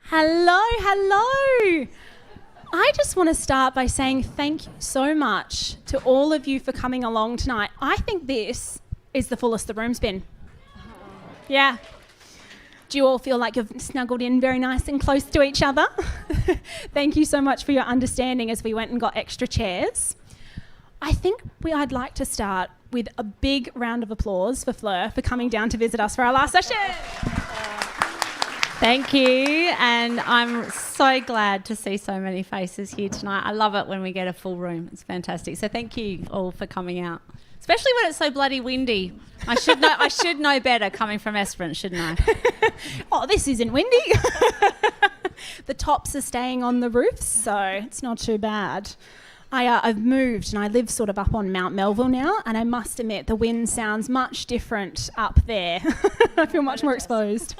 Hello. I just want to start by saying thank you so much to all of you for coming along tonight. I think this is the fullest the room's been. Yeah. Do you all feel like you've snuggled in very nice and close to each other? Thank you so much for your understanding as we went and got extra chairs. I think I'd like to start with a big round of applause for Fleur for coming down to visit us for our last session. Thank you, and I'm so glad to see so many faces here tonight. I love it when we get a full room. It's fantastic. So thank you all for coming out, especially when it's so bloody windy. I should know better coming from Esperance, shouldn't I? Oh, this isn't windy. The tops are staying on the roofs, so it's not too bad. I've moved and I live sort of up on Mount Melville now, and I must admit the wind sounds much different up there. I feel much more exposed.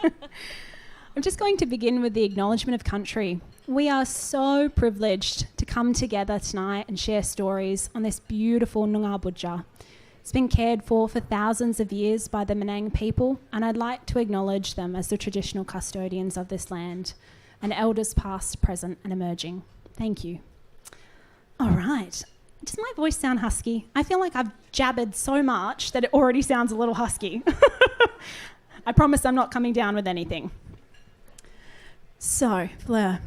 I'm just going to begin with the acknowledgement of country. We are so privileged to come together tonight and share stories on this beautiful Noongar Budja. It's been cared for thousands of years by the Menang people, and I'd like to acknowledge them as the traditional custodians of this land, and elders past, present and emerging. Thank you. All right. Does my voice sound husky? I feel like I've jabbered so much that it already sounds a little husky. I promise I'm not coming down with anything. So, Fleur.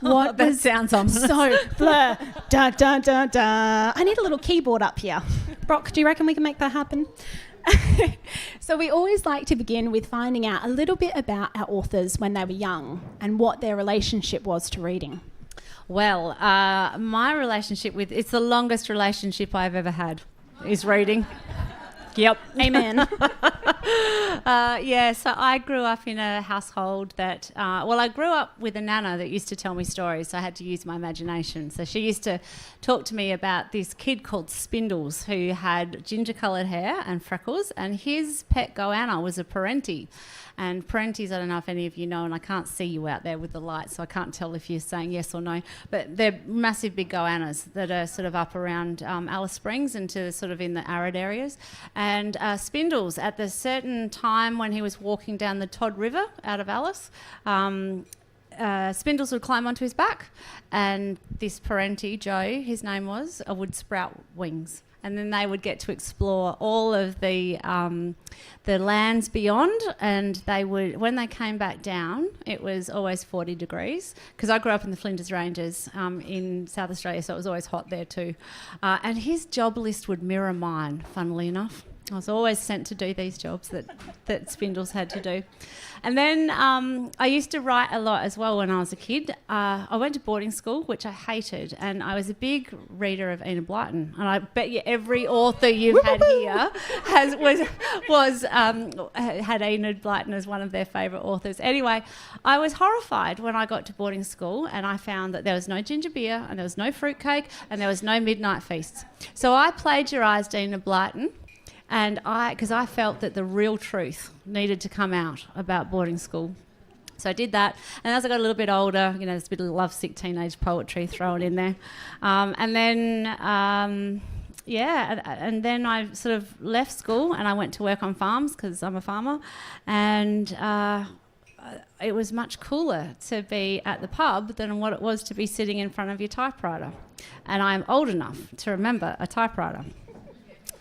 That sounds ominous. So, Fleur. Da, da, da, da. I need a little keyboard up here. Brock, do you reckon we can make that happen? So we always like to begin with finding out a little bit about our authors when they were young and what their relationship was to reading. Well, my relationship with... It's the longest relationship I've ever had, is reading. Yep. Amen. So I grew up in a household that... I grew up with a nana that used to tell me stories, so I had to use my imagination. So she used to talk to me about this kid called Spindles who had ginger-coloured hair and freckles, and his pet goanna was a parenti. And parentis, I don't know if any of you know, and I can't see you out there with the light, so I can't tell if you're saying yes or no, but they're massive big goannas that are sort of up around Alice Springs and to sort of in the arid areas. And Spindles, at the certain time when he was walking down the Todd River out of Alice, Spindles would climb onto his back, and this parenti, Joe, his name was, would sprout wings. And then they would get to explore all of the lands beyond, and they would, when they came back down, it was always 40 degrees, because I grew up in the Flinders Ranges in South Australia, so it was always hot there too. And his job list would mirror mine, funnily enough. I was always sent to do these jobs that Spindles had to do. And then I used to write a lot as well when I was a kid. I went to boarding school, which I hated, and I was a big reader of Enid Blyton. And I bet you every author you've had here had Enid Blyton as one of their favourite authors. Anyway, I was horrified when I got to boarding school and I found that there was no ginger beer and there was no fruitcake and there was no midnight feasts. So I plagiarised Enid Blyton. And because I felt that the real truth needed to come out about boarding school. So I did that. And as I got a little bit older, there's a bit of lovesick teenage poetry thrown in there. And then I sort of left school and I went to work on farms because I'm a farmer. And it was much cooler to be at the pub than what it was to be sitting in front of your typewriter. And I'm old enough to remember a typewriter.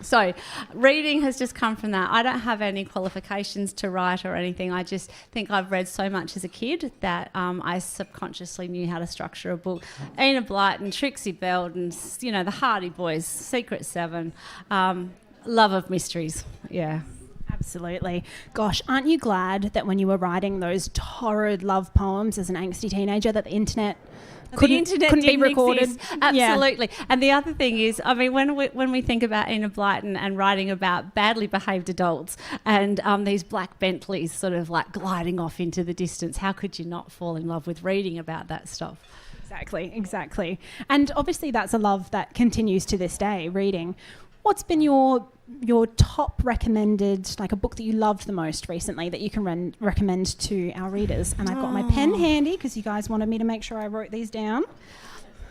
So reading has just come from that. I don't have any qualifications to write or anything. I just think I've read so much as a kid that I subconsciously knew how to structure a book. Enid Blyton, Trixie Belden, the Hardy Boys, Secret Seven, love of mysteries, yeah. Absolutely. Gosh, aren't you glad that when you were writing those torrid love poems as an angsty teenager that the internet couldn't be recorded? Exist. Absolutely. Yeah. And the other thing is, when we think about Enid Blyton and writing about badly behaved adults and these black Bentleys sort of like gliding off into the distance, how could you not fall in love with reading about that stuff? Exactly. And obviously that's a love that continues to this day, reading. What's been your top recommended, like a book that you loved the most recently that you can recommend to our readers? And I've got my pen handy because you guys wanted me to make sure I wrote these down.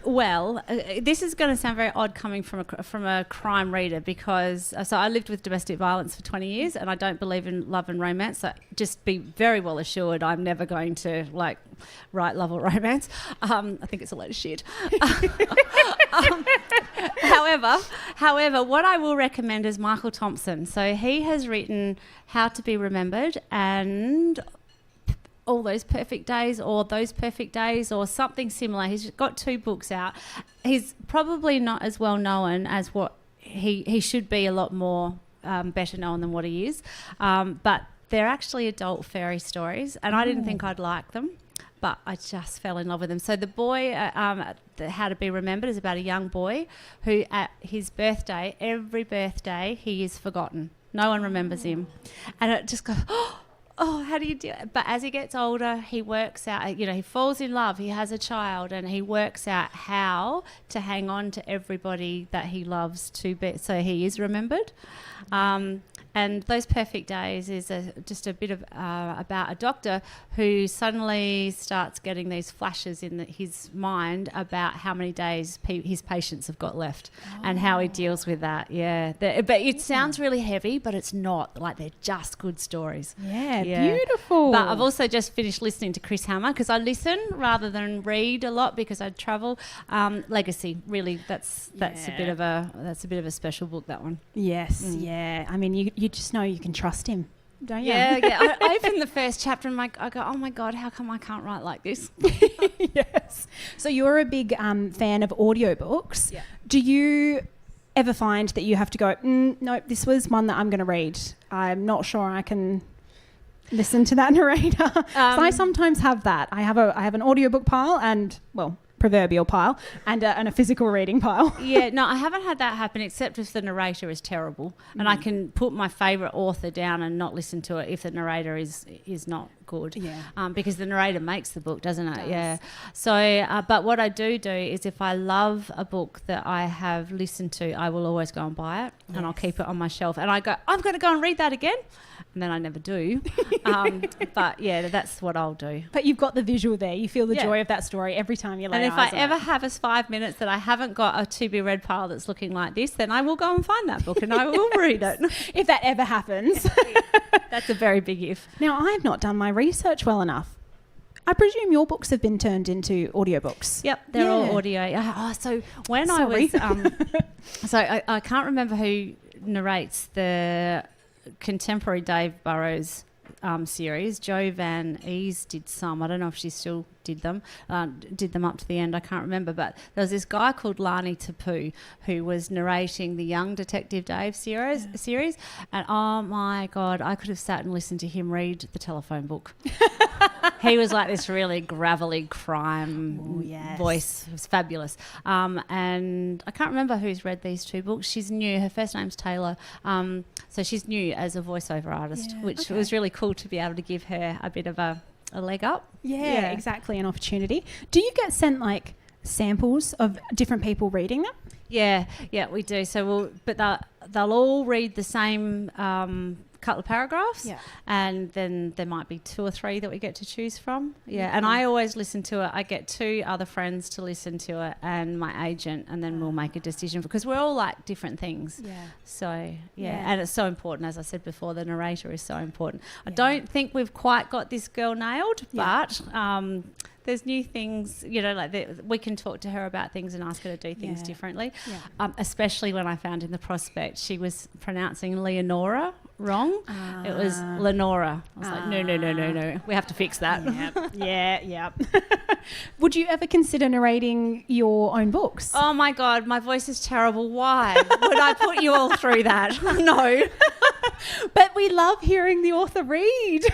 Well, this is going to sound very odd coming from a crime reader because so I lived with domestic violence for 20 years and I don't believe in love and romance. So just be very well assured I'm never going to write love or romance. I think it's a load of shit. However, what I will recommend is Michael Thompson. So he has written How to Be Remembered and All Those Perfect Days or Those Perfect Days or something similar. He's got 2 books out. He's probably not as well known as what he should be, a lot more better known than what he is. But they're actually adult fairy stories and I didn't think I'd like them. But I just fell in love with them. So the boy, How to Be Remembered, is about a young boy who at his birthday, every birthday, he is forgotten. No one remembers him. And it just goes, oh, how do you do it? But as he gets older, he works out, he falls in love, he has a child, and he works out how to hang on to everybody that he loves so he is remembered. And Those Perfect Days is just a bit of about a doctor who suddenly starts getting these flashes in his mind about how many days his patients have got left and how he deals with that. Yeah, but it sounds really heavy, but it's not. They're just good stories. Yeah, beautiful. But I've also just finished listening to Chris Hammer because I listen rather than read a lot because I travel. Legacy, really, that's a bit of a special book, that one. Yes, yeah. I mean, you just know you can trust him, don't you? Yeah. I opened the first chapter and I go, oh my God, how come I can't write like this? Yes. So you're a big fan of audiobooks. Yeah. Do you ever find that you have to go, no, this was one that I'm going to read. I'm not sure I can listen to that narrator. So I sometimes have that. I have an audiobook pile and, proverbial pile and a physical reading pile. Yeah, no, I haven't had that happen except if the narrator is terrible and I can put my favourite author down and not listen to it if the narrator is not good. Yeah. Because the narrator makes the book, doesn't it? Yeah. So, but what I do is if I love a book that I have listened to, I will always go and buy it and I'll keep it on my shelf and I go, I'm going to go and read that again. And then I never do. But yeah, that's what I'll do. But you've got the visual there. You feel the joy of that story every time you lay eyes on it. And if I ever have 5 minutes that I haven't got a to be read pile that's looking like this, then I will go and find that book and I will read it. If that ever happens. That's a very big if. Now, I've not done my research well enough. I presume your books have been turned into audiobooks. Yep, they're all audio. So when I was... I can't remember who narrates the contemporary Dave Burrows series. Jo Van Ees did some. I don't know if she still did them up to the end. I can't remember. But there was this guy called Lani Tapu who was narrating the Young Detective Dave series. And oh my God, I could have sat and listened to him read the telephone book. He was like this really gravelly crime voice. It was fabulous. And I can't remember who's read these 2 books. She's new. Her first name's Taylor. So she's new as a voiceover artist, which was really cool to be able to give her a bit of a leg up. Yeah, exactly, an opportunity. Do you get sent samples of different people reading them? Yeah, we do. So they'll all read the same couple of paragraphs, and then there might be 2 or 3 that we get to choose from. And I always listen to it. I get 2 other friends to listen to it and my agent, and then we'll make a decision because we're all like different things. So and it's so important. As I said before, the narrator is so important. I don't think we've quite got this girl nailed, but there's new things, we can talk to her about things and ask her to do things differently. Especially when I found in the prospect she was pronouncing Leonora wrong. It was Lenora. I was like, no. We have to fix that. Yeah. Would you ever consider narrating your own books? Oh my God, my voice is terrible. Why would I put you all through that? No. But we love hearing the author read.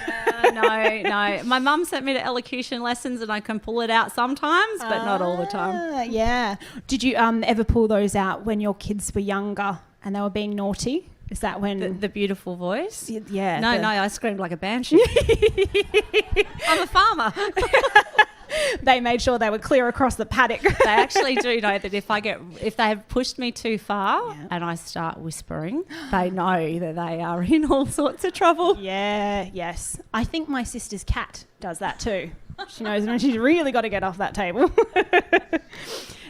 No. My mum sent me to elocution lessons and I can pull it out sometimes, but not all the time. Yeah. Did you ever pull those out when your kids were younger and they were being naughty? Is that when... The beautiful voice? Yeah. No, I screamed like a banshee. I'm a farmer. They made sure they were clear across the paddock. They actually do know that if they have pushed me too far and I start whispering, they know that they are in all sorts of trouble. Yes. I think my sister's cat does that too. She knows when she's really got to get off that table.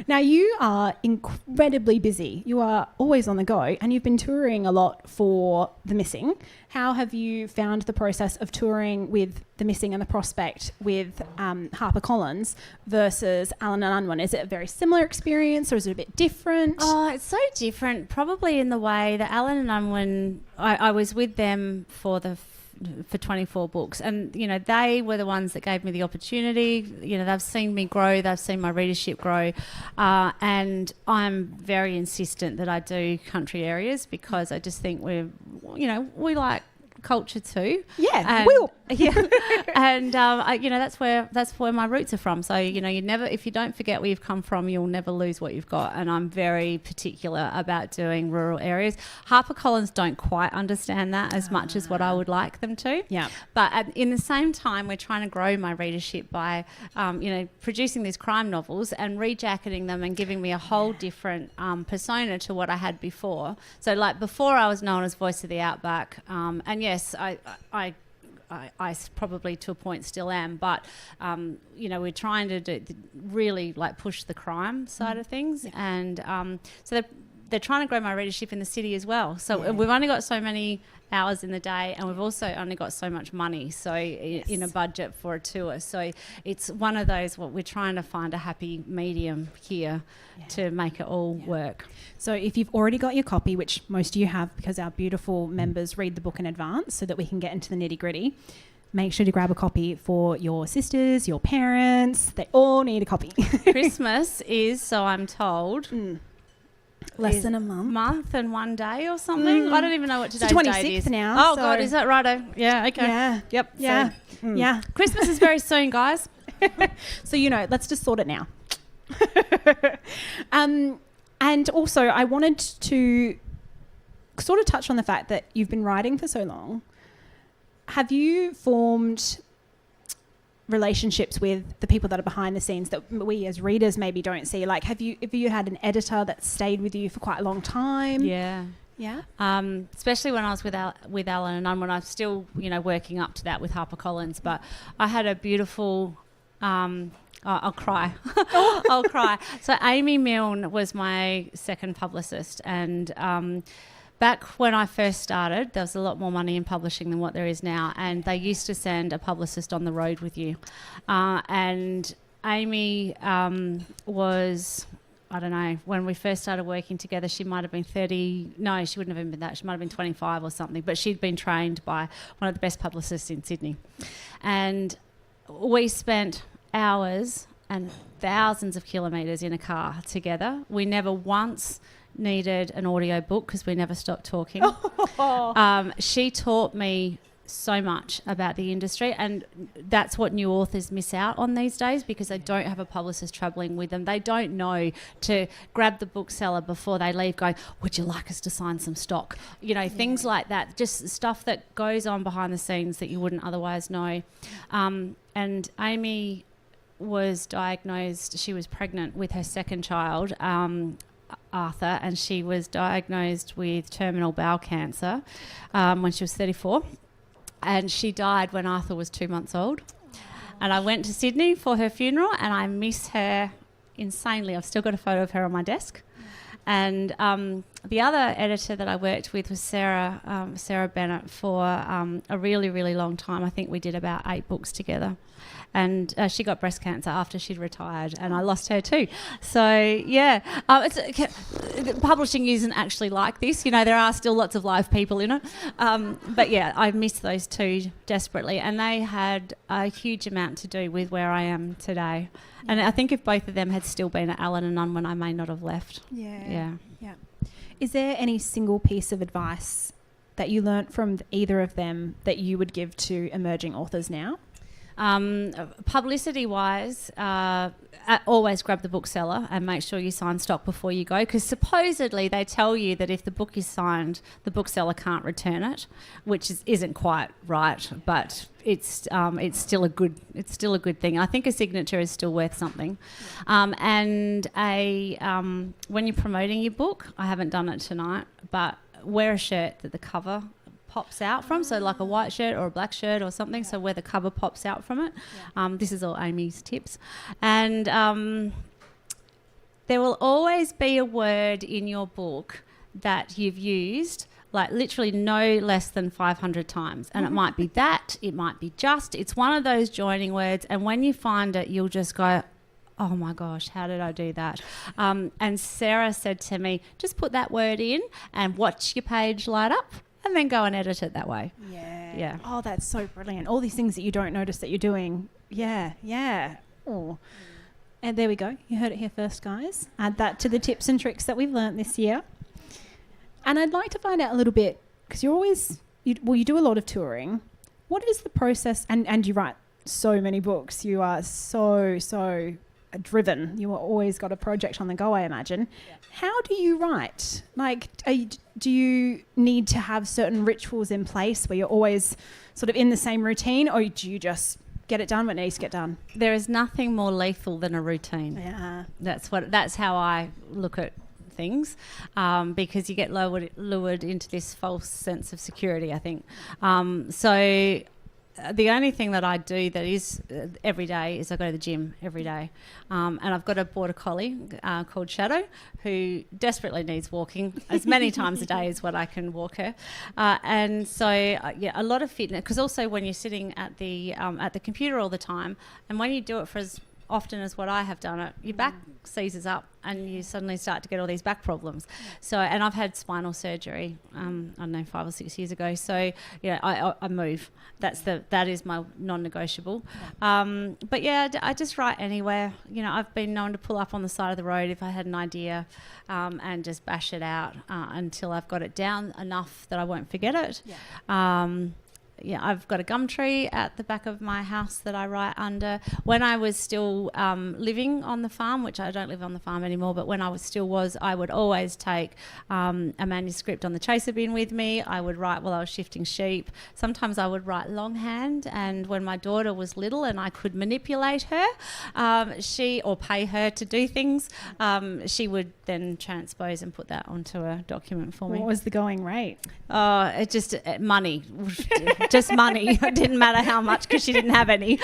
Now, you are incredibly busy. You are always on the go, and you've been touring a lot for The Missing. How have you found the process of touring with The Missing and The Prospect with HarperCollins versus Allen and Unwin? Is it a very similar experience, or is it a bit different? Oh, it's so different, probably in the way that Allen and Unwin, I was with them for 24 books, and you know, they were the ones that gave me the opportunity. You know, they've seen me grow, they've seen my readership grow, and I'm very insistent that I do country areas because I just think we like culture too. Yeah, we will. Yeah, and that's where my roots are from. So you never, if you don't forget where you've come from, you'll never lose what you've got. And I'm very particular about doing rural areas. HarperCollins don't quite understand that as much as what I would like them to. Yeah, but in the same time, we're trying to grow my readership by producing these crime novels and rejacketing them and giving me a whole different persona to what I had before. So like before, I was known as Voice of the Outback, and yes, I probably to a point still am, but we're trying to really like push the crime side of things, and so they're trying to grow my readership in the city as well. So we've only got so many hours in the day, and we've also only got so much money, so in a budget for a tour. So it's one of those, we're trying to find a happy medium here to make it all work. So if you've already got your copy, which most of you have because our beautiful members read the book in advance so that we can get into the nitty gritty, make sure to grab a copy for your sisters, your parents. They all need a copy. Christmas is, so I'm told, less than a month and 1 day or something. I don't even know what today's it's the date is. 26th now. Oh, God, is that right? Yeah, okay. Yeah. Yep. Yeah. So, Yeah. Christmas is very soon, guys. So, let's just sort it now. And also, I wanted to sort of touch on the fact that you've been writing for so long. Have you formed relationships with the people that are behind the scenes that we as readers maybe don't see? Like, have you had an editor that stayed with you for quite a long time? Yeah. Especially when I was with Allen and Unwin, I'm still working up to that with HarperCollins. But I had a beautiful. I'll cry. I'll cry. So Amy Milne was my second publicist, and back when I first started, there was a lot more money in publishing than what there is now, and they used to send a publicist on the road with you. And Amy was, I don't know, when we first started working together, she might have been 30. No, she wouldn't have even been that. She might have been 25 or something, but she'd been trained by one of the best publicists in Sydney. And we spent hours and thousands of kilometres in a car together. We never once needed an audio book because we never stopped talking. She taught me so much about the industry, and that's what new authors miss out on these days because they don't have a publicist travelling with them. They don't know to grab the bookseller before they leave going, would you like us to sign some stock? Things like that, just stuff that goes on behind the scenes that you wouldn't otherwise know. And Amy was diagnosed, she was pregnant with her second child, Arthur, and she was diagnosed with terminal bowel cancer when she was 34, and she died when Arthur was 2 months old. And I went to Sydney for her funeral, and I miss her insanely. I've still got a photo of her on my desk. And the other editor that I worked with was Sarah Bennett for a really, really long time. I think we did about 8 books together. And she got breast cancer after she'd retired, and I lost her too. So, yeah, publishing isn't actually like this. There are still lots of live people in it. But, yeah, I miss those two desperately, and they had a huge amount to do with where I am today. And I think if both of them had still been at Allen and Unwin, I may not have left. Yeah. Is there any single piece of advice that you learnt from either of them that you would give to emerging authors now? Publicity-wise, always grab the bookseller and make sure you sign stock before you go, because supposedly they tell you that if the book is signed, the bookseller can't return it, which isn't quite right, but it's still a good thing. I think a signature is still worth something. And when you're promoting your book, I haven't done it tonight, but wear a shirt that the cover pops out from, so like a white shirt or a black shirt or something, so where the cover pops out from it. This is all Amy's tips. And there will always be a word in your book that you've used like literally no less than 500 times. And it might be that, it might be just, it's one of those joining words. And when you find it, you'll just go, oh my gosh, how did I do that? And Sarah said to me, just put that word in and watch your page light up and then go and edit it that way. Yeah. Oh, that's so brilliant. All these things that you don't notice that you're doing. Yeah. Oh. And there we go. You heard it here first, guys. Add that to the tips and tricks that we've learnt this year. And I'd like to find out a little bit, because you do a lot of touring. What is the process? And you write so many books. You are so driven. You are always got a project on the go, I imagine. Yeah. How do you write? Like, do you need to have certain rituals in place where you're always sort of in the same routine, or do you just get it done when it needs to get done? There is nothing more lethal than a routine. Yeah. That's how I look at things, because you get lured into this false sense of security, I think. So the only thing that I do that is every day is I go to the gym every day. And I've got a border collie called Shadow, who desperately needs walking as many times a day as what I can walk her. And so, a lot of fitness, because also when you're sitting at the computer all the time, and when you do it for as often as what I have done it, your back seizes up and you suddenly start to get all these back problems. So, and I've had spinal surgery, I don't know, 5 or 6 years ago. So, I move. That is my non-negotiable. But yeah, I just write anywhere. I've been known to pull up on the side of the road if I had an idea, and just bash it out until I've got it down enough that I won't forget it. I've got a gum tree at the back of my house that I write under. When I was still living on the farm, which I don't live on the farm anymore, but when I I would always take a manuscript on the chaser bin with me. I would write while I was shifting sheep. Sometimes I would write longhand, and when my daughter was little and I could manipulate her, or pay her to do things, she would then transpose and put that onto a document for me. What was the going rate? Oh, money. Just money. It didn't matter how much because she didn't have any.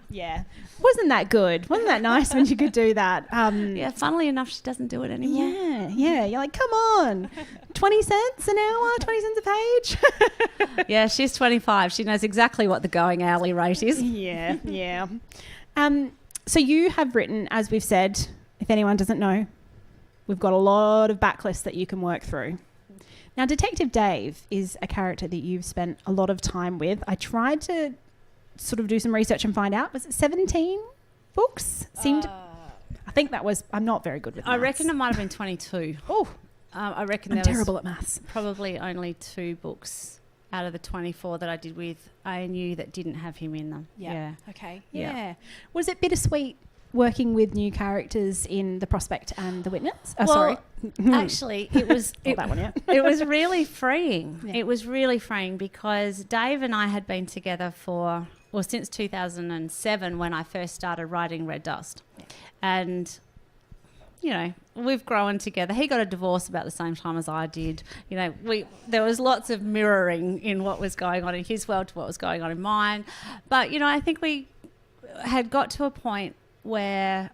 Yeah. Wasn't that good? Wasn't that nice when she could do that? Funnily enough, she doesn't do it anymore. Yeah. You're like, come on, 20 cents an hour, 20 cents a page. Yeah, she's 25. She knows exactly what the going hourly rate is. Yeah. So you have written, as we've said, if anyone doesn't know, we've got a lot of backlists that you can work through. Now, Detective Dave is a character that you've spent a lot of time with. I tried to sort of do some research and find out. Was it 17 books? I think that was... I'm not very good with maths. I reckon it might have been 22. Oh, I reckon I'm there terrible was at maths. probably only 2 books out of the 24 that I did with ANU that didn't have him in them. Yeah. Okay. Yeah. Yeah. Was it bittersweet working with new characters in The Prospect and The Witness? Actually, it was that one yet. it was really freeing. Yeah. It was really freeing because Dave and I had been together since 2007 when I first started writing Red Dust. Yeah. And we've grown together. He got a divorce about the same time as I did. There was lots of mirroring in what was going on in his world to what was going on in mine. But I think we had got to a point where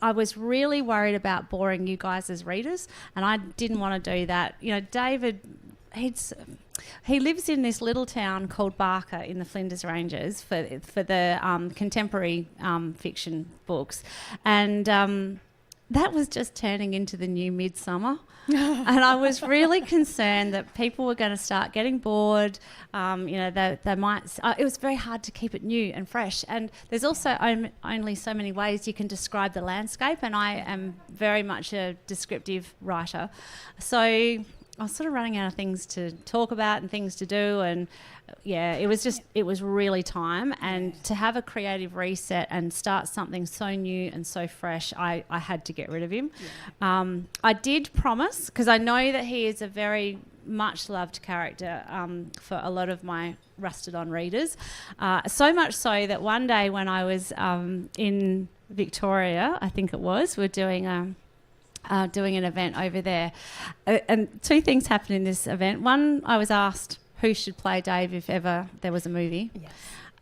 I was really worried about boring you guys as readers, and I didn't want to do that. David, he lives in this little town called Barker in the Flinders Ranges for the contemporary fiction books, and that was just turning into the new Midsummer. And I was really concerned that people were going to start getting bored. They might... it was very hard to keep it new and fresh. And there's also only so many ways you can describe the landscape, and I am very much a descriptive writer. So I was sort of running out of things to talk about and things to do, and it was really time. And to have a creative reset and start something so new and so fresh, I had to get rid of him. I did promise, because I know that he is a very much loved character for a lot of my rusted on readers, so much so that one day when I was in Victoria, I think it was, we're doing an event over there, and 2 things happened in this event. One, I was asked, who should play Dave if ever there was a movie. Yes.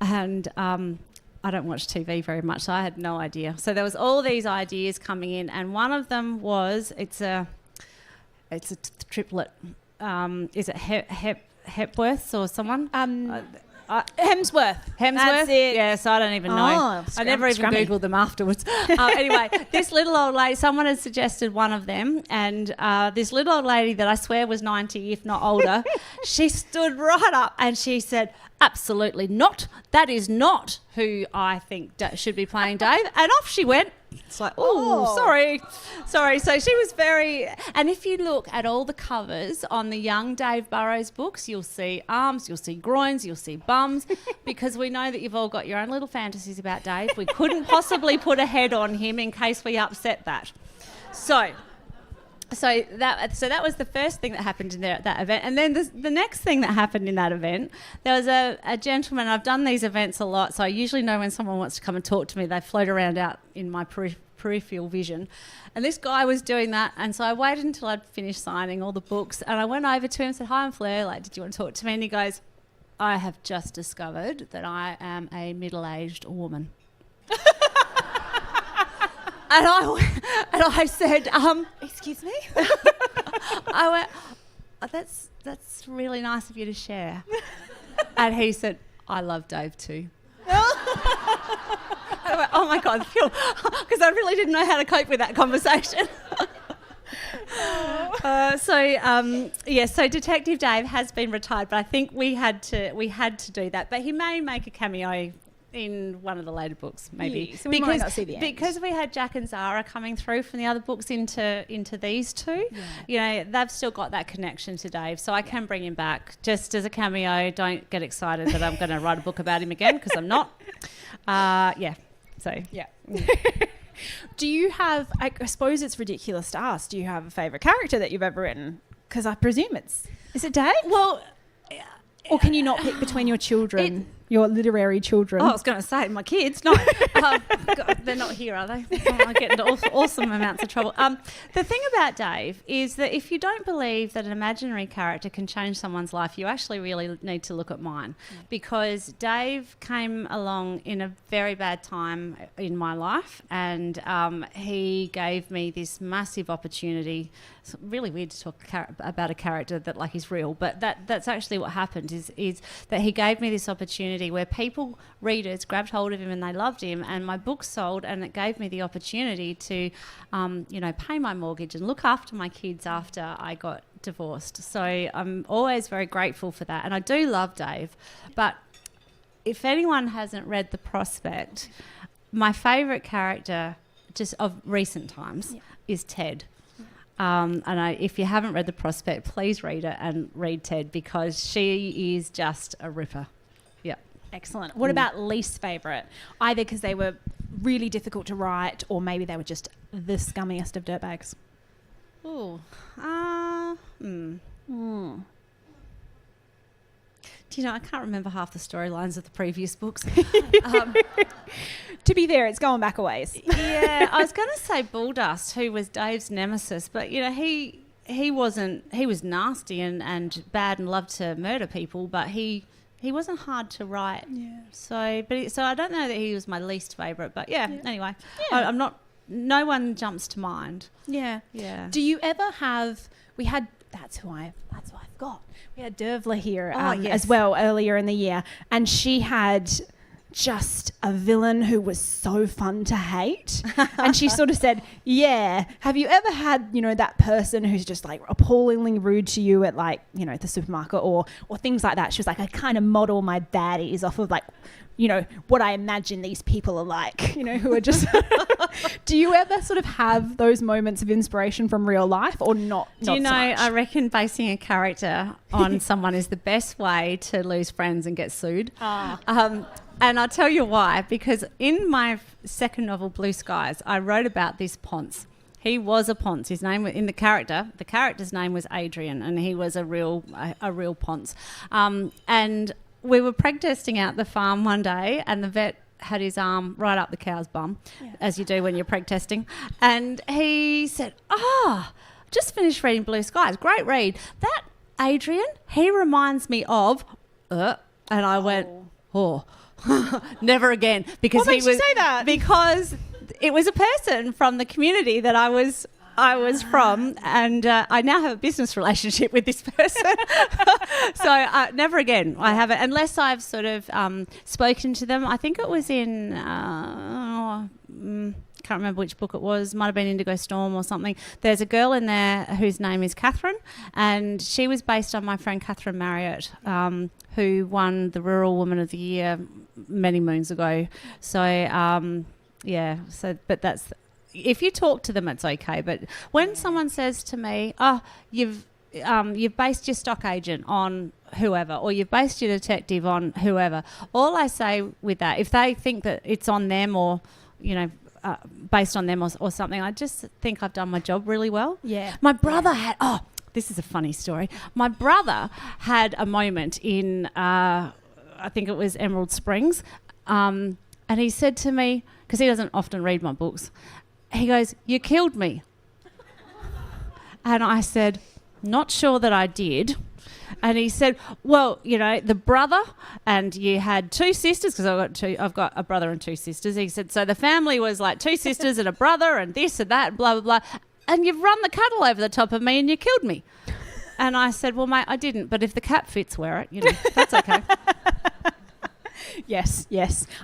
And I don't watch TV very much, so I had no idea. So there was all these ideas coming in, and one of them was it's a triplet. Is it Hepworth or someone? Hemsworth. That's it. Yeah, so I don't even know. I never even Googled them afterwards. Anyway, this little old lady, someone had suggested one of them, and this little old lady that I swear was 90, if not older, she stood right up and she said, absolutely not. That is not who I think should be playing Dave. And off she went. It's like, sorry. So she was very... And if you look at all the covers on the young Dave Burrows books, you'll see arms, you'll see groins, you'll see bums, because we know that you've all got your own little fantasies about Dave. We couldn't possibly put a head on him in case we upset that. So that was the first thing that happened in that event. And then the next thing that happened in that event, there was a gentleman. I've done these events a lot, so I usually know when someone wants to come and talk to me. They float around out in my peripheral vision. And this guy was doing that, and so I waited until I'd finished signing all the books, and I went over to him and said, hi, I'm Fleur. Like, did you want to talk to me? And he goes, I have just discovered that I am a middle-aged woman. And I said, excuse me? I went, that's really nice of you to share. And he said, I love Dave too. I went, oh my God, because I really didn't know how to cope with that conversation. So Detective Dave has been retired, but I think we had to do that. But he may make a cameo in one of the later books, maybe. So we might not see the end. Because we had Jack and Zara coming through from the other books into these two. Yeah. You know, they've still got that connection to Dave, so I can bring him back just as a cameo. Don't get excited that I'm going to write a book about him again, because I'm not. Do you have, I suppose it's ridiculous to ask, do you have a favourite character that you've ever written? Because I presume is it Dave? Well... Or can you not pick between your children, your literary children? Oh, I was going to say, my kids. No, God, they're not here, are they? I get into awesome amounts of trouble. The thing about Dave is that if you don't believe that an imaginary character can change someone's life, you actually really need to look at mine. Yeah. Because Dave came along in a very bad time in my life, and he gave me this massive opportunity. It's really weird to talk about a character that like is real, but that's actually what happened is that he gave me this opportunity where readers grabbed hold of him and they loved him, and my book sold, and it gave me the opportunity to pay my mortgage and look after my kids after I got divorced. So I'm always very grateful for that, and I do love Dave. But if anyone hasn't read The Prospect, my favourite character just of recent times is Ted. If you haven't read The Prospect, please read it and read Ted, because she is just a ripper. Yeah. Excellent. What about least favourite? Either because they were really difficult to write, or maybe they were just the scummiest of dirtbags. Ooh. Do you know, I can't remember half the storylines of the previous books. To be fair, it's going back a ways. Yeah, I was going to say Bulldust, who was Dave's nemesis, but, you know, he was nasty and bad and loved to murder people, but he wasn't hard to write. Yeah. So I don't know that he was my least favourite, but anyway, I'm not, no one jumps to mind. Yeah. Yeah. Do you ever have, that's who I've got. We had Dervla here as well earlier in the year, and she had just a villain who was so fun to hate. And she sort of said, have you ever had, that person who's just like appallingly rude to you at like, the supermarket or things like that? She was like, I kind of model my baddies off of like, what I imagine these people are like, who are just... Do you ever sort of have those moments of inspiration from real life, or not? Do you know, so much? I reckon basing a character on someone is the best way to lose friends and get sued. And I'll tell you why, because in my second novel, Blue Skies, I wrote about this Ponce. He was a Ponce. His name in the character's name was Adrian, and he was a real Ponce. And we were preg testing out the farm one day, and the vet had his arm right up the cow's bum, as you do when you're preg testing. And he said, just finished reading Blue Skies. Great read. Adrian, he reminds me of, and I went, oh, never again. Because What makes you say that? Because it was a person from the community that I was from, and I now have a business relationship with this person. So never again. I haven't, unless I've sort of spoken to them. I think it was in, can't remember which book it was, might have been Indigo Storm or something. There's a girl in there whose name is Catherine, and she was based on my friend Catherine Marriott, who won the Rural Woman of the Year many moons ago. So, but that's... If you talk to them, it's okay. But when someone says to me, "Oh, you've based your stock agent on whoever, or you've based your detective on whoever," all I say with that, if they think that it's on them or, based on them or something, I just think I've done my job really well. Yeah. My brother had... Oh, this is a funny story. My brother had a moment in, I think it was Emerald Springs, and he said to me, because he doesn't often read my books, he goes, "You killed me." And I said, "Not sure that I did." And he said, "Well, the brother, and you had two sisters," because I've got a brother and two sisters. He said, "So the family was like two sisters and a brother and this and that, blah, blah, blah. And you've run the cattle over the top of me and you killed me." And I said, "Well, mate, I didn't, but if the cat fits, wear it, that's okay." Yes.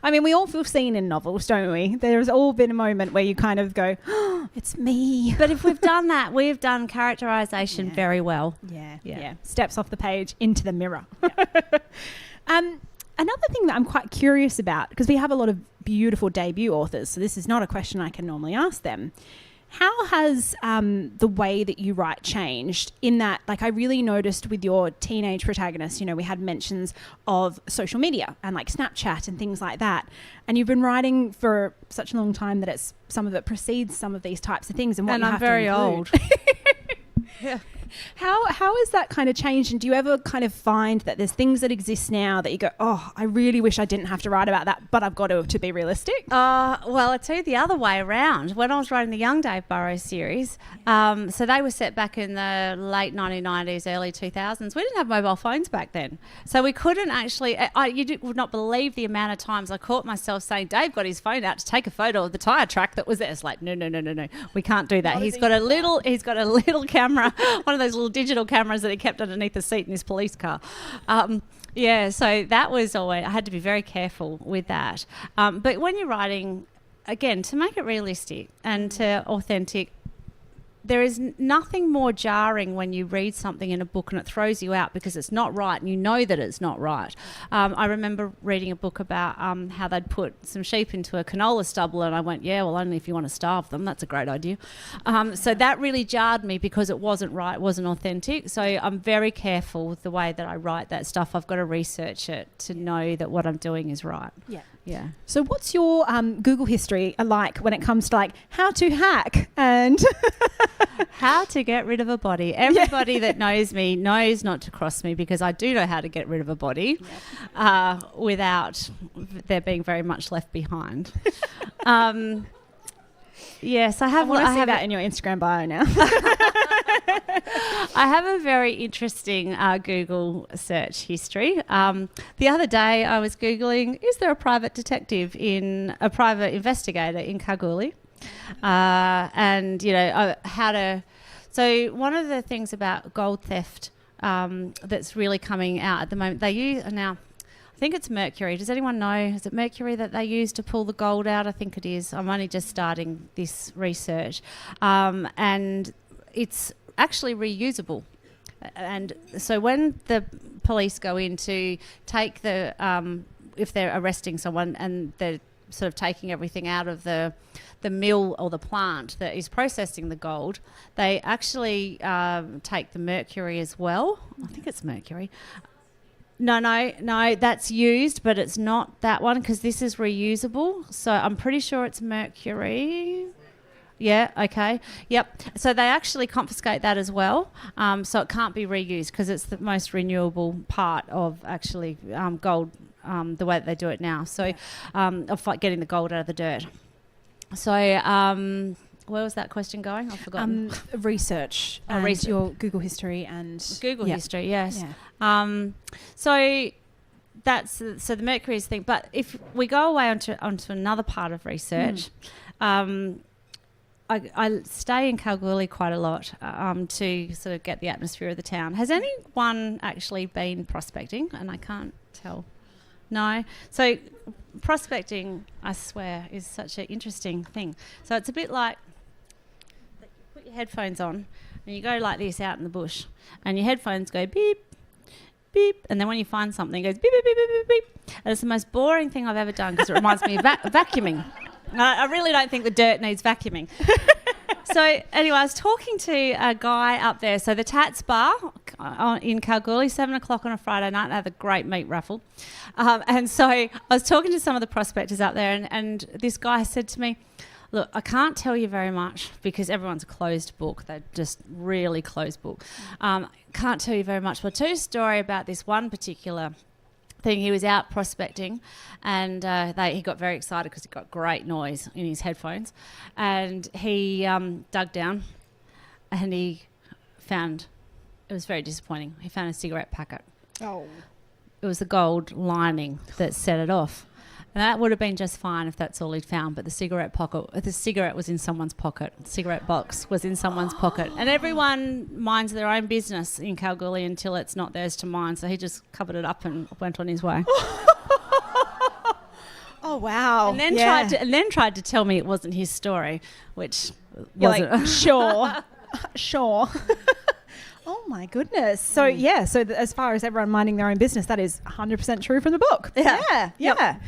I mean, we all feel seen in novels, don't we? There's all been a moment where you kind of go, "Oh, it's me." But if we've done that, we've done characterisation very well. Yeah. Steps off the page into the mirror. Another thing that I'm quite curious about, because we have a lot of beautiful debut authors, so this is not a question I can normally ask them. How has the way that you write changed in that, like, I really noticed with your teenage protagonists, we had mentions of social media and like Snapchat and things like that. And you've been writing for such a long time that some of it precedes some of these types of things. And I'm very old. Yeah. How has that kind of changed? And do you ever kind of find that there's things that exist now that you go, "Oh, I really wish I didn't have to write about that, but I've got to be realistic"? Well, I'll tell you the other way around. When I was writing the Young Dave Burrows series, so they were set back in the late 1990s, early 2000s. We didn't have mobile phones back then. So we couldn't actually... you would not believe the amount of times I caught myself saying, "Dave got his phone out to take a photo of the tyre track that was there." It's like, no. We can't do that. He's got a little camera, one of those little digital cameras that he kept underneath the seat in his police car. So that was always... I had to be very careful with that. But when you're writing, again, to make it realistic and to authentic, there is nothing more jarring when you read something in a book and it throws you out because it's not right and you know that it's not right. I remember reading a book about how they'd put some sheep into a canola stubble, and I went, "Yeah, well, only if you want to starve them. That's a great idea." So that really jarred me because it wasn't right, it wasn't authentic. So I'm very careful with the way that I write that stuff. I've got to research it to know that what I'm doing is right. Yeah. So what's your Google history like when it comes to like how to hack and how to get rid of a body? Everybody that knows me knows not to cross me because I do know how to get rid of a body without there being very much left behind. Yes, I have. I want to see that in your Instagram bio now. I have a very interesting Google search history. The other day I was Googling, is there a private investigator in Kalgoorlie? So one of the things about gold theft that's really coming out at the moment, they use now, I think it's mercury. Does anyone know? Is it mercury that they use to pull the gold out? I think it is. I'm only just starting this research. And it's actually reusable. And so when the police go in to take if they're arresting someone and they're sort of taking everything out of the mill or the plant that is processing the gold, they actually take the mercury as well. I think it's mercury. No, that's used, but it's not that one because this is reusable. So I'm pretty sure it's mercury. Yeah, okay. Yep. So they actually confiscate that as well. So it can't be reused because it's the most renewable part of actually gold, the way that they do it now. So of getting the gold out of the dirt. So where was that question going? I've forgotten. Research. And research. your Google history and... Google history, yes. Yeah. So the Mercury's thing. But if we go away onto another part of research, I stay in Kalgoorlie quite a lot to sort of get the atmosphere of the town. Has anyone actually been prospecting? And I can't tell. No? So prospecting, I swear, is such an interesting thing. So it's a bit like you put your headphones on and you go like this out in the bush and your headphones go beep, beep, and then when you find something, it goes beep, beep, beep, beep, beep, beep. And it's the most boring thing I've ever done because it reminds me of vacuuming. I really don't think the dirt needs vacuuming. So anyway, I was talking to a guy up there. So the Tats Bar in Kalgoorlie, 7 o'clock on a Friday night, they have a great meat raffle. And so I was talking to some of the prospectors up there and this guy said to me, look, I can't tell you very much because everyone's a closed book. They're just really closed book. Can't tell you very much. But I'll tell you a story about this one particular thing. He was out prospecting and he got very excited because he got great noise in his headphones, and he dug down and he found, it was very disappointing, he found a cigarette packet. Oh. It was the gold lining that set it off. And that would have been just fine if that's all he'd found, but the cigarette was in someone's pocket. The cigarette box was in someone's pocket. And everyone minds their own business in Kalgoorlie until it's not theirs to mind. So he just covered it up and went on his way. Oh, wow. And then tried to tell me it wasn't his story, which You're wasn't. Sure. Oh my goodness. So as far as everyone minding their own business, that is 100% true from the book. Yeah. Yep.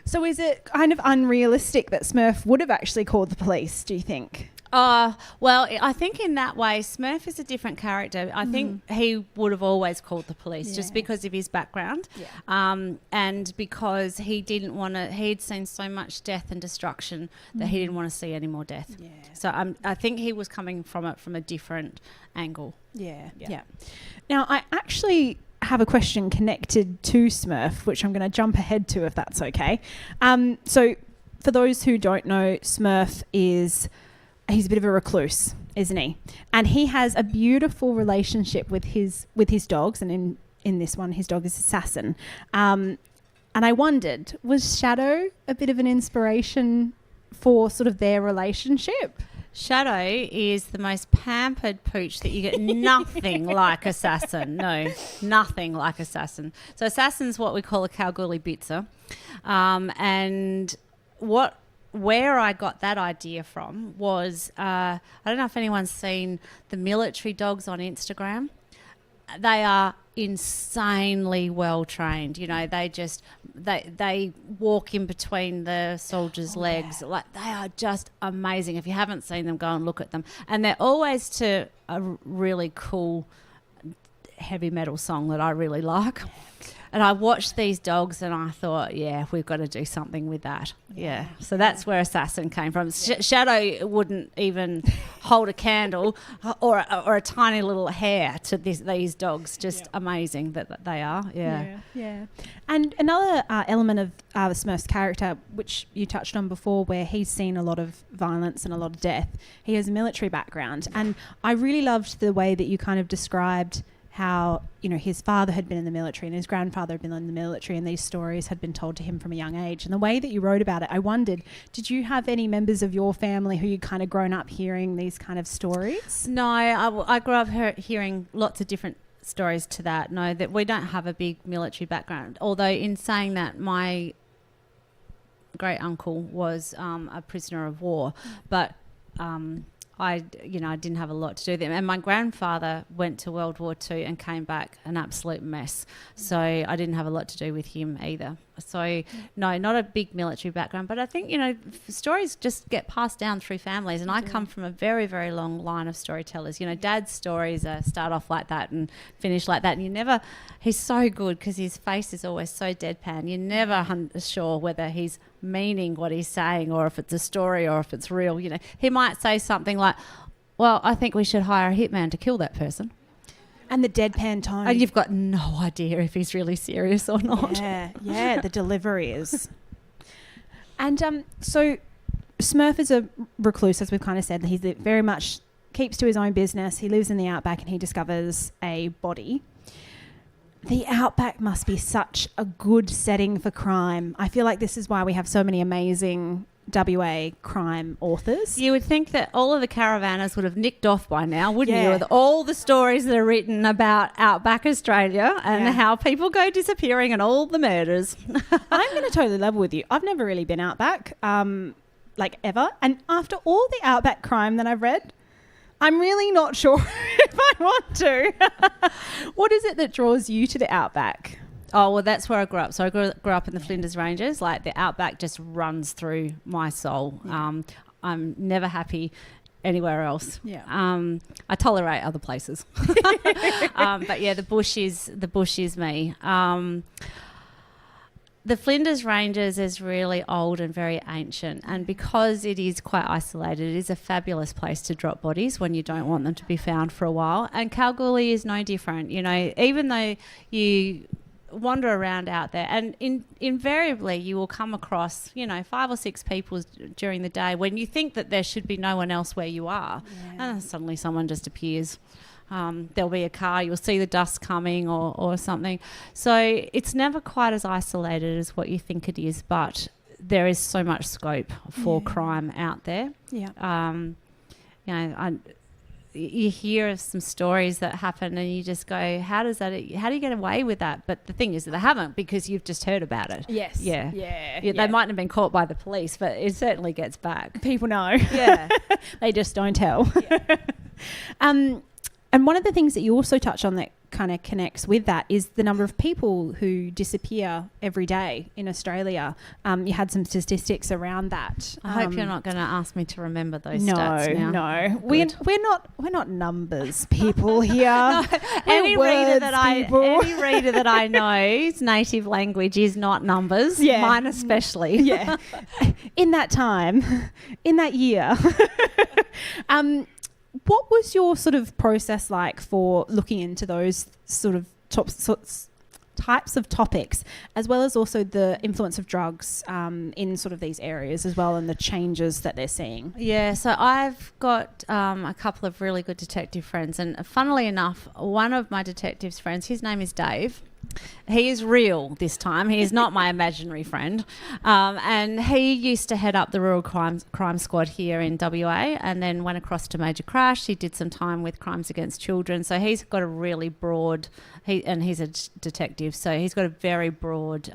So is it kind of unrealistic that Smurf would have actually called the police, do you think? Well, I think in that way, Smurf is a different character. I think he would have always called the police just because of his background, and because he didn't want to. He'd seen so much death and destruction that he didn't want to see any more death. Yeah. So I think he was coming from it from a different angle. Yeah. Now, I actually have a question connected to Smurf, which I'm going to jump ahead to if that's okay. So for those who don't know, Smurf he's a bit of a recluse, isn't he? And he has a beautiful relationship with his dogs, and in this one, his dog is Assassin. And I wondered, was Shadow a bit of an inspiration for sort of their relationship? Shadow is the most pampered pooch that you get. Nothing like Assassin. No, nothing like Assassin. So Assassin's what we call a Kalgoorlie Bitzer. And where I got that idea from was, I don't know if anyone's seen the military dogs on Instagram. They are insanely well trained. You know, they walk in between the soldiers' legs. Yeah. Like, they are just amazing. If you haven't seen them, go and look at them. And they're always to a really cool heavy metal song that I really like. And I watched these dogs and I thought, we've got to do something with that. Yeah. So that's where Assassin came from. Shadow wouldn't even hold a candle or a tiny little hair to these dogs. Just amazing that they are. Yeah. And another element of Smurf's character, which you touched on before, where he's seen a lot of violence and a lot of death. He has a military background. And I really loved the way that you kind of described how, you know, his father had been in the military and his grandfather had been in the military, and these stories had been told to him from a young age. And the way that you wrote about it, I wondered, did you have any members of your family who you kind of grown up hearing these kind of stories? No, I grew up hearing lots of different stories to that. No, that we don't have a big military background. Although in saying that, my great uncle was a prisoner of war, but I didn't have a lot to do with them. And my grandfather went to World War II and came back an absolute mess. So I didn't have a lot to do with him either. So, no, not a big military background. But I think, stories just get passed down through families. And I come from a very, very long line of storytellers. Dad's stories start off like that and finish like that. And he's so good because his face is always so deadpan. You're never sure whether he's meaning what he's saying or if it's a story or if it's real. He might say something like, well, I think we should hire a hitman to kill that person. And the deadpan tone. And you've got no idea if he's really serious or not. Yeah, the delivery is. And so Smurf is a recluse, as we've kind of said. He's very much keeps to his own business. He lives in the outback and he discovers a body. The outback must be such a good setting for crime. I feel like this is why we have so many amazing WA crime authors. You would think that all of the caravanners would have nicked off by now, wouldn't Yeah. you? With all the stories that are written about outback Australia and how people go disappearing and all the murders. I'm going to totally level with you. I've never really been outback, like ever. And after all the outback crime that I've read, I'm really not sure if I want to. What is it that draws you to the outback? Oh, well, that's where I grew up. So I grew up in the Flinders Ranges. Like, the outback just runs through my soul. Yeah. I'm never happy anywhere else. Yeah. I tolerate other places. But yeah, the bush is me. The Flinders Ranges is really old and very ancient, and because it is quite isolated, it is a fabulous place to drop bodies when you don't want them to be found for a while. And Kalgoorlie is no different. You know, even though you wander around out there, and invariably you will come across, 5 or 6 people during the day when you think that there should be no one else where you are, and then suddenly someone just appears. There'll be a car, you'll see the dust coming or something. So it's never quite as isolated as what you think it is, but there is so much scope for crime out there. Yeah. You hear of some stories that happen and you just go, how do you get away with that? But the thing is that they haven't, because you've just heard about it. Yes. Yeah. Yeah. They mightn't have been caught by the police, but it certainly gets back. People know. Yeah. They just don't tell. Yeah. And one of the things that you also touch on that kind of connects with that is the number of people who disappear every day in Australia. You had some statistics around that. I hope you're not going to ask me to remember those No, stats now. no. We're not numbers people here. Any reader that I know's native language is not numbers. Yeah. Mine especially. Yeah. In that time, in that year. What was your sort of process like for looking into those sort of types of topics, as well as also the influence of drugs in sort of these areas as well, and the changes that they're seeing? Yeah, so I've got a couple of really good detective friends, and funnily enough, one of my detective's friends, his name is Dave. He is real this time. He is not my imaginary friend. And he used to head up the Rural Crime Squad here in WA, and then went across to Major Crash. He did some time with Crimes Against Children. So he's got a really broad, he's a detective, so he's got a very broad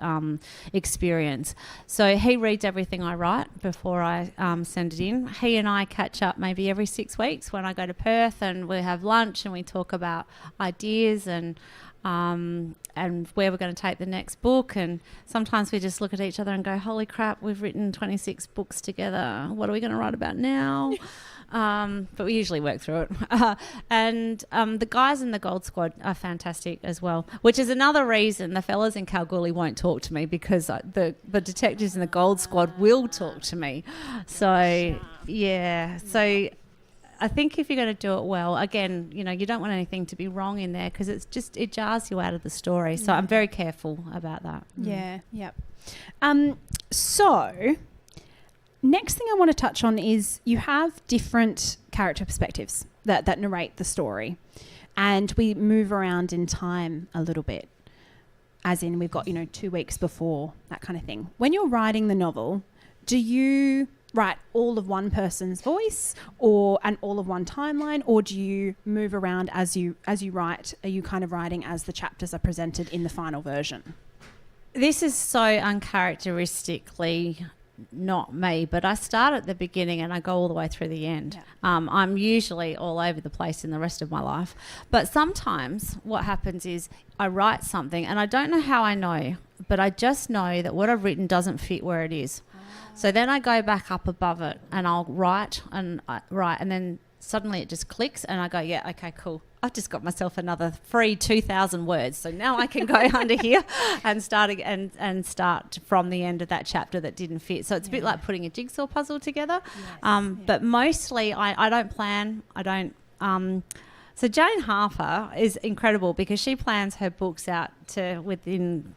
experience. So he reads everything I write before I send it in. He and I catch up maybe every 6 weeks when I go to Perth, and we have lunch and we talk about ideas and where we're going to take the next book. And sometimes we just look at each other and go, holy crap, we've written 26 books together. What are we going to write about now? But we usually work through it. And the guys in the Gold Squad are fantastic as well, which is another reason the fellas in Kalgoorlie won't talk to me, because the detectives in the Gold Squad will talk to me. So, yeah. So I think if you're going to do it well, again, you don't want anything to be wrong in there, because it jars you out of the story. So I'm very careful about that. Yeah, yep. So next thing I want to touch on is you have different character perspectives that narrate the story, and we move around in time a little bit, as in we've got 2 weeks before, that kind of thing. When you're writing the novel, do you write all of one person's voice and all of one timeline, or do you move around as you write? Are you kind of writing as the chapters are presented in the final version? This is so uncharacteristically not me, but I start at the beginning and I go all the way through the end. Yeah. I'm usually all over the place in the rest of my life, but sometimes what happens is I write something and I don't know how I know, but I just know that what I've written doesn't fit where it is. So then I go back up above it and I'll write, and then suddenly it just clicks and I go, yeah, okay, cool. I've just got myself another free 2,000 words. So now I can go under here and start from the end of that chapter that didn't fit. So it's a bit like putting a jigsaw puzzle together. Yes, But mostly I don't plan. I don't. So Jane Harper is incredible because she plans her books out to within,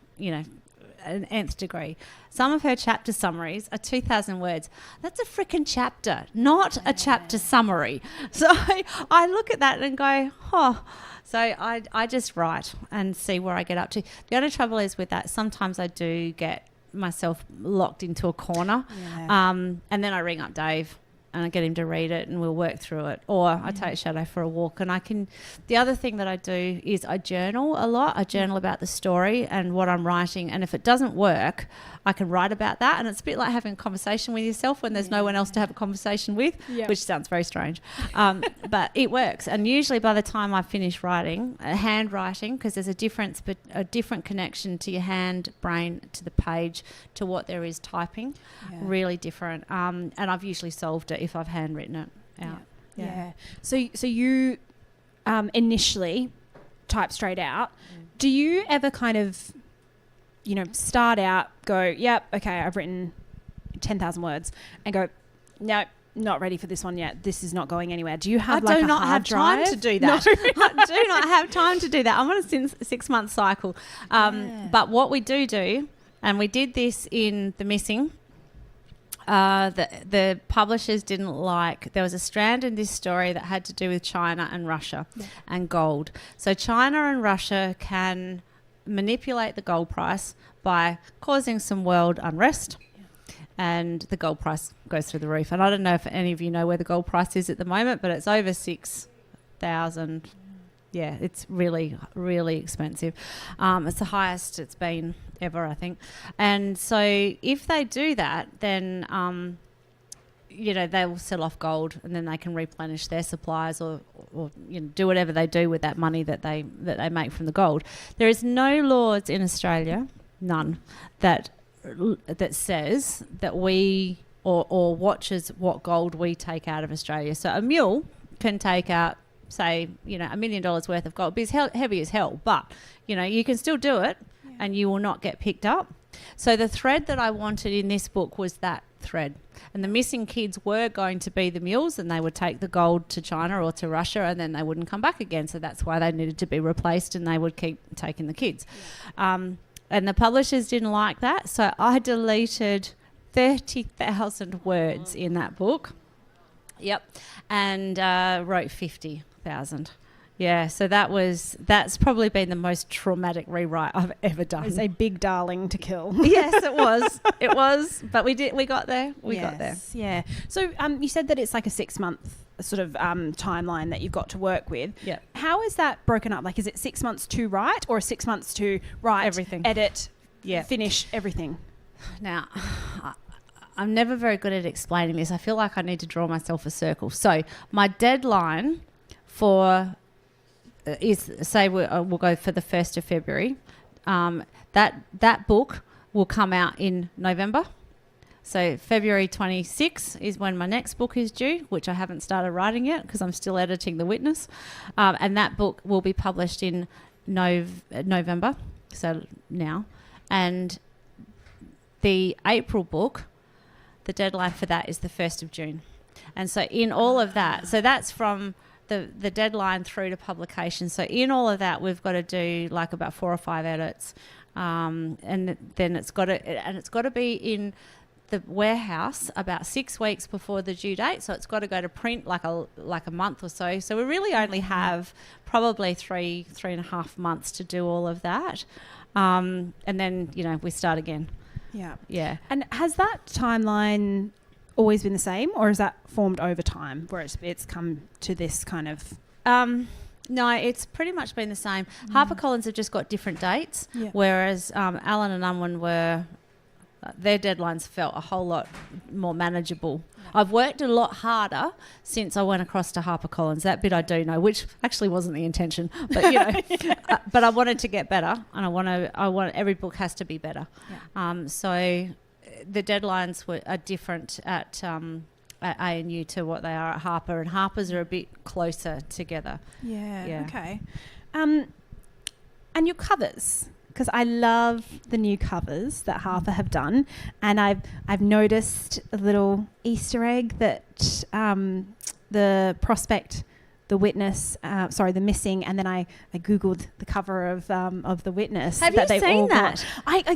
an nth degree. Some of her chapter summaries are 2,000 words. That's a freaking chapter, not a chapter summary. So I look at that and go, oh. So I just write and see where I get up to. The only trouble is with that, sometimes I do get myself locked into a corner. And then I ring up Dave and I get him to read it and we'll work through it. Or I take Shadow for a walk. And the other thing that I do is I journal a lot. I journal about the story and what I'm writing. And if it doesn't work, I can write about that. And it's a bit like having a conversation with yourself when there's no one else to have a conversation with, which sounds very strange. But it works. And usually by the time I finish writing, handwriting, because there's a different connection to your hand, brain, to the page, to what there is typing, really different. And I've usually solved it if I've handwritten it out. Yeah. So you initially type straight out. Do you ever kind of, start out, go, yep, okay, I've written 10,000 words, and go, no, not ready for this one yet. This is not going anywhere. Do you have I do not have time to do that. No. I do not have time to do that. I'm on a 6-month cycle. But what we do, and we did this in The Missing, the publishers didn't like, there was a strand in this story that had to do with China and Russia and gold. So China and Russia can manipulate the gold price by causing some world unrest, and the gold price goes through the roof. And I don't know if any of you know where the gold price is at the moment, but it's over 6,000. Yeah, it's really, really expensive. It's the highest it's been ever, I think. And so if they do that, then they will sell off gold, and then they can replenish their supplies or do whatever they do with that money that they make from the gold. There is no laws in Australia, none, that says that we or watches what gold we take out of Australia. So a mule can take out, say, $1 million worth of gold. It's heavy as hell, but you can still do it, and you will not get picked up. So the thread that I wanted in this book was that thread. And the missing kids were going to be the mules, and they would take the gold to China or to Russia, and then they wouldn't come back again. So that's why they needed to be replaced, and they would keep taking the kids. And the publishers didn't like that. So I deleted 30,000 words in that book. Yep. And wrote 50,000. Yeah, so that's probably been the most traumatic rewrite I've ever done. It's a big darling to kill. Yes, it was. It was, but we got there. We got there. Yeah. So you said that it's like a 6-month sort of timeline that you've got to work with. Yeah. How is that broken up? Like, is it 6 months to write, or 6 months to write, everything, edit, finish everything? Now, I'm never very good at explaining this. I feel like I need to draw myself a circle. So my deadline for is, say we'll go for the 1st of February. That book will come out in November. So February 26 is when my next book is due, which I haven't started writing yet because I'm still editing The Witness. And that book will be published in November, so now. And the April book, the deadline for that is the 1st of June. And so in all of that, so that's from the deadline through to publication. So in all of that, we've got to do like about 4 or 5 edits. And then it's got to be in the warehouse about 6 weeks before the due date. So it's got to go to print like a month or so. So we really only have probably 3.5 months to do all of that. And then, we start again. Yeah. Yeah. And has that timeline always been the same, or is that formed over time where it's come to this kind of... No, it's pretty much been the same. HarperCollins have just got different dates, whereas Allen and Unwin their deadlines felt a whole lot more manageable. I've worked a lot harder since I went across to HarperCollins. That bit I do know, which actually wasn't the intention, but but I wanted to get better, and I want every book has to be better. Yeah. So the deadlines are different at ANU to what they are at Harper, and Harper's are a bit closer together. Yeah. Okay. And your covers, because I love the new covers that Harper have done, and I've noticed a little Easter egg that the prospect The Witness, The Missing, and then I googled the cover of The Witness. Have you seen that?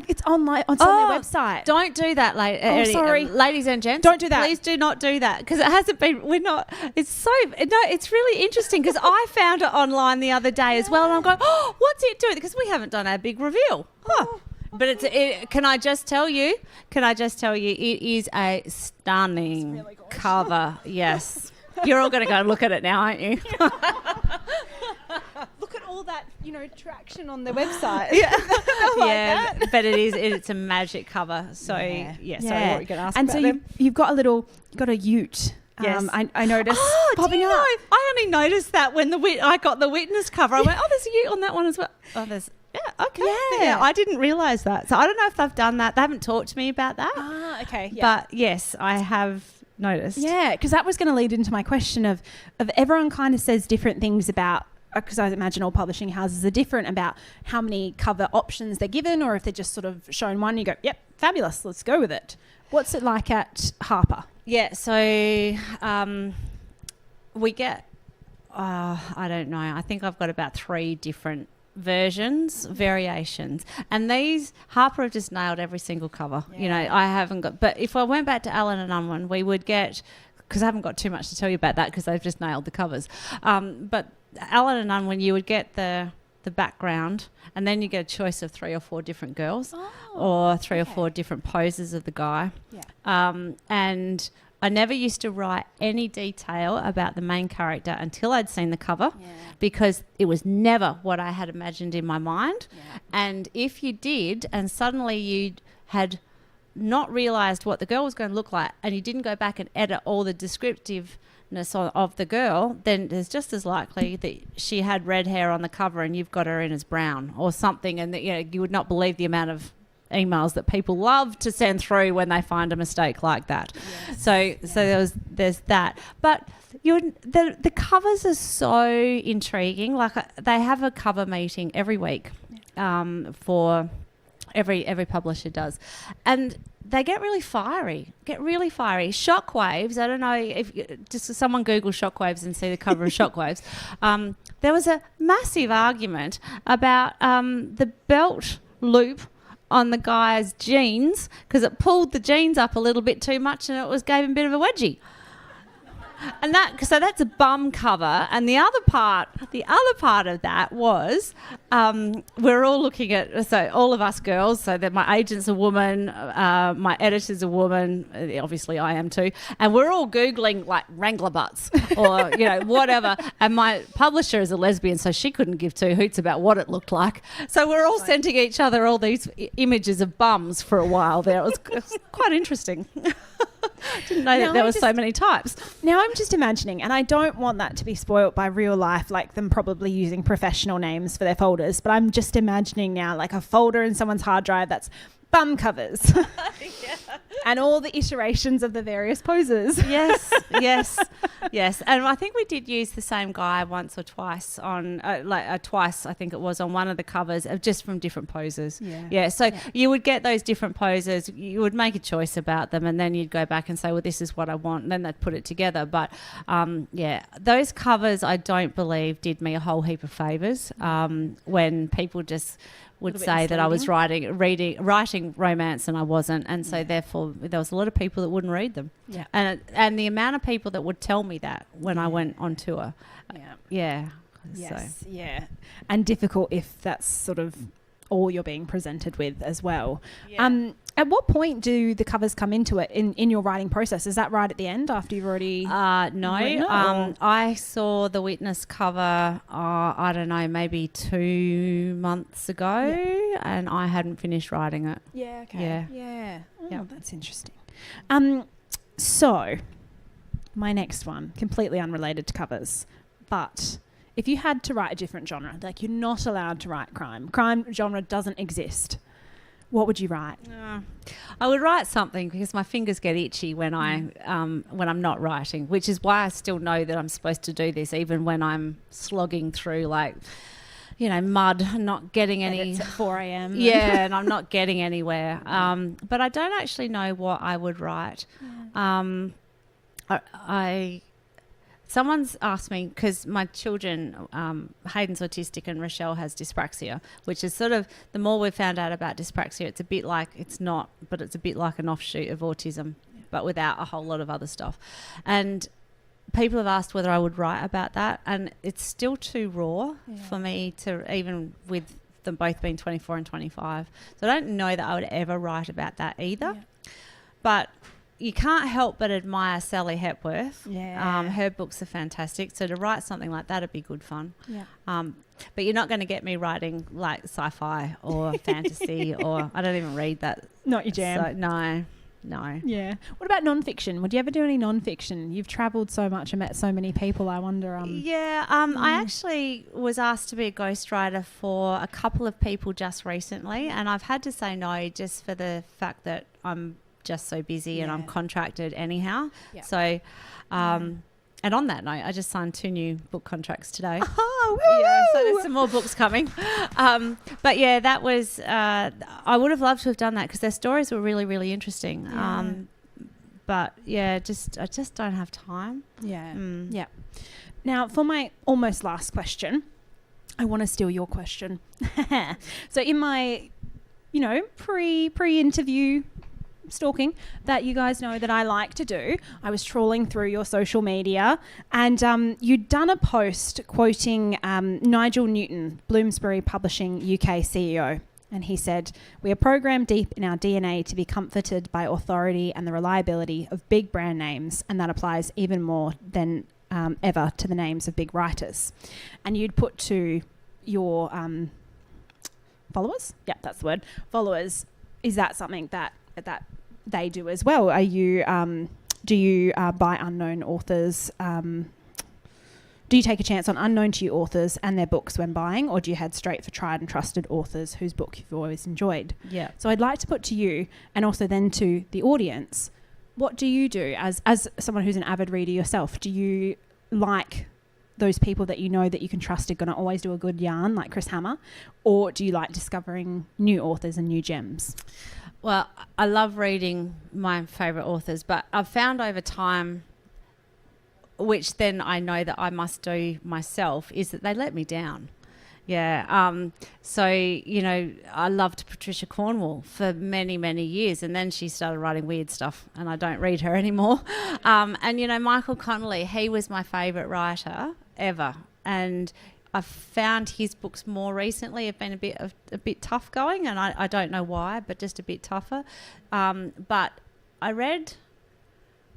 It's online. It's on their website. Don't do that, sorry, ladies and gents. Don't do that. Please do not do that, because it hasn't been. We're not. It's it's really interesting, because I found it online the other day as well, and I'm going, oh, what's it doing? Because we haven't done our big reveal. But can I just tell you? It is a stunning really gorgeous. cover. Yes. You're all going to go and look at it now, aren't you? Look at all that, traction on their website. Yeah, but it's a magic cover. So sorry, what were you going to ask and about so them? you've got a ute. Yes. I noticed popping up. I only noticed that when I got the Witness cover. I went, oh, there's a ute on that one as well. Oh, there's... Yeah, okay. Yeah. I didn't realise that. So I don't know if they've done that. They haven't talked to me about that. Ah, okay. Yeah. But yes, I have noticed. Yeah, because that was going to lead into my question of everyone kind of says different things about, because I imagine all publishing houses are different about how many cover options they're given, or if they're just sort of shown one, you go, yep, fabulous, let's go with it. What's it like at Harper? Yeah, so we get, I don't know, I think I've got about 3 different variations, and these Harper have just nailed every single cover. I haven't got, but if I went back to Allen and Unwin, we would get, because I haven't got too much to tell you about that because they've just nailed the covers, but Allen and Unwin, you would get the background, and then you get a choice of 3 or 4 different girls, or 3 or 4 different poses of the guy. And I never used to write any detail about the main character until I'd seen the cover, because it was never what I had imagined in my mind. And if you did, and suddenly you had not realised what the girl was going to look like, and you didn't go back and edit all the descriptiveness of the girl, then there's just as likely that she had red hair on the cover and you've got her in as brown or something, and that you would not believe the amount of emails that people love to send through when they find a mistake like that. So there's that. But the covers are so intriguing. Like they have a cover meeting every week, for every publisher does, and they get really fiery. Shockwaves. I don't know if just someone Google shockwaves and see the cover of shockwaves. There was a massive argument about the belt loop on the guy's jeans, because it pulled the jeans up a little bit too much and it gave him a bit of a wedgie. And so that's a bum cover. And the other part of that was, we're all looking at, so all of us girls, so that my agent's a woman, my editor's a woman, obviously I am too, and we're all Googling like Wrangler butts or, whatever. And my publisher is a lesbian, so she couldn't give 2 hoots about what it looked like. So we're all sending each other all these images of bums for a while there. It was quite interesting. Didn't know that there were so many types. Now I'm just imagining, and I don't want that to be spoilt by real life, like them probably using professional names for their folders, but I'm just imagining now like a folder in someone's hard drive that's bum covers. And all the iterations of the various poses. Yes. And I think we did use the same guy once or twice on, twice I think it was, on one of the covers, just from different poses. So you would get those different poses, you would make a choice about them, and then you'd go back and say, well, this is what I want, and then they'd put it together. But those covers I don't believe did me a whole heap of favours, when people just would say that I was writing romance and I wasn't, and so therefore there was a lot of people that wouldn't read them. And the amount of people that would tell me that when I went on tour. And difficult if that's sort of all you're being presented with as well. At what point do the covers come into it in your writing process? Is that right at the end after you've already... No. I saw the Witness cover, I don't know, maybe 2 months ago, and I hadn't finished writing it. That's interesting. So, my next one, completely unrelated to covers, but... if you had to write a different genre, like you're not allowed to write crime genre doesn't exist, what would you write? I would write something, because my fingers get itchy when I'm not writing, which is why I still know that I'm supposed to do this, even when I'm slogging through mud and not getting any... It's at 4 a.m. And I'm not getting anywhere. But I don't actually know what I would write. I someone's asked me, because my children, Hayden's autistic and Rochelle has dyspraxia, which is sort of, the more we've found out about dyspraxia, it's a bit like, it's not, but it's a bit like an offshoot of autism, but without a whole lot of other stuff. And people have asked whether I would write about that, and it's still too raw for me to, even with them both being 24 and 25. So I don't know that I would ever write about that either. Yeah. But you can't help but admire Sally Hepworth. Yeah. Her books are fantastic. So to write something like that would be good fun. Yeah. But you're not going to get me writing like sci-fi or fantasy, or I don't even read that. Not your jam. So, no. Yeah. What about non-fiction? Would you ever do any non-fiction? You've travelled so much and met so many people. I wonder. I actually was asked to be a ghostwriter for a couple of people just recently, and I've had to say no just for the fact that I'm just so busy and I'm contracted anyhow. Yeah. So, and on that note, I just signed 2 new book contracts today. Oh, woo! Yeah, so there's some more books coming. But yeah, that was, I would have loved to have done that because their stories were really, really interesting. Yeah. But yeah, I just don't have time. Yeah. Yeah. Now, for my almost last question, I want to steal your question. So in my, pre-interview stalking that you guys know that I like to do, I was trawling through your social media, and you'd done a post quoting Nigel Newton, Bloomsbury Publishing UK CEO, and he said, "We are programmed deep in our DNA to be comforted by authority and the reliability of big brand names, and that applies even more than ever to the names of big writers." And you'd put to your followers, that's the word, followers, is that something that they do as well? Are you do you buy unknown authors? Do you take a chance on unknown to you authors and their books when buying, or do you head straight for tried and trusted authors whose book you've always enjoyed? Yeah. So I'd like to put to you, and also then to the audience, what do you do as someone who's an avid reader yourself? Do you like those people that you know that you can trust are going to always do a good yarn, like Chris Hammer, or do you like discovering new authors and new gems? Well, I love reading my favourite authors, but I've found over time, which then I know that I must do myself, is that they let me down. Yeah. So, I loved Patricia Cornwall for many, many years, and then she started writing weird stuff, and I don't read her anymore. And, Michael Connolly, he was my favourite writer ever. And I've found his books more recently have been a bit tough going, and I don't know why, but just a bit tougher. But I read,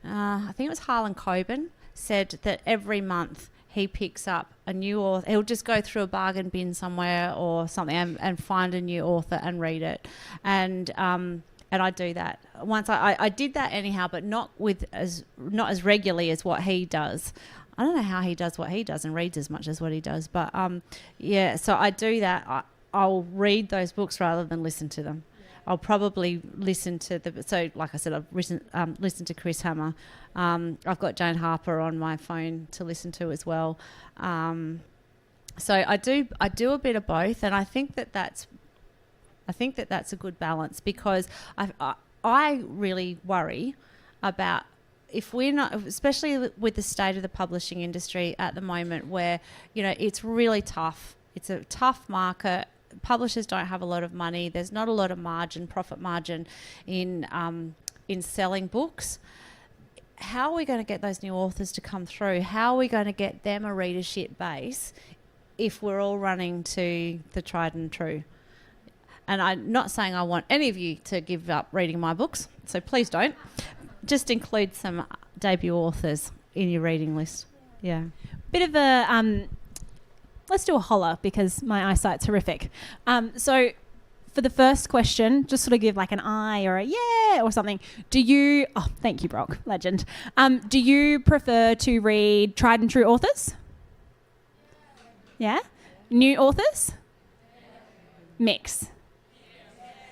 I think it was Harlan Coben, said that every month he picks up a new author. He'll just go through a bargain bin somewhere or something and find a new author and read it. And I do that. Once I did that anyhow, but not as regularly as what he does. I don't know how he does what he does and reads as much as what he does. But, so I do that. I'll read those books rather than listen to them. Yeah. I'll probably listen to so like I said, I've listened to Chris Hammer. I've got Jane Harper on my phone to listen to as well. So I do a bit of both, and I think that's a good balance, because I really worry about, if we're not, especially with the state of the publishing industry at the moment, where, it's really tough. It's a tough market. Publishers don't have a lot of money. There's not a lot of profit margin in selling books. How are we going to get those new authors to come through? How are we going to get them a readership base if we're all running to the tried and true? And I'm not saying I want any of you to give up reading my books, so please don't. Just include some debut authors in your reading list. Yeah. Bit of a, let's do a holler, because my eyesight's horrific. So for the first question, just sort of give like an eye or a yeah or something. Thank you, Brock, legend. Do you prefer to read tried and true authors? Yeah? New authors? Mix.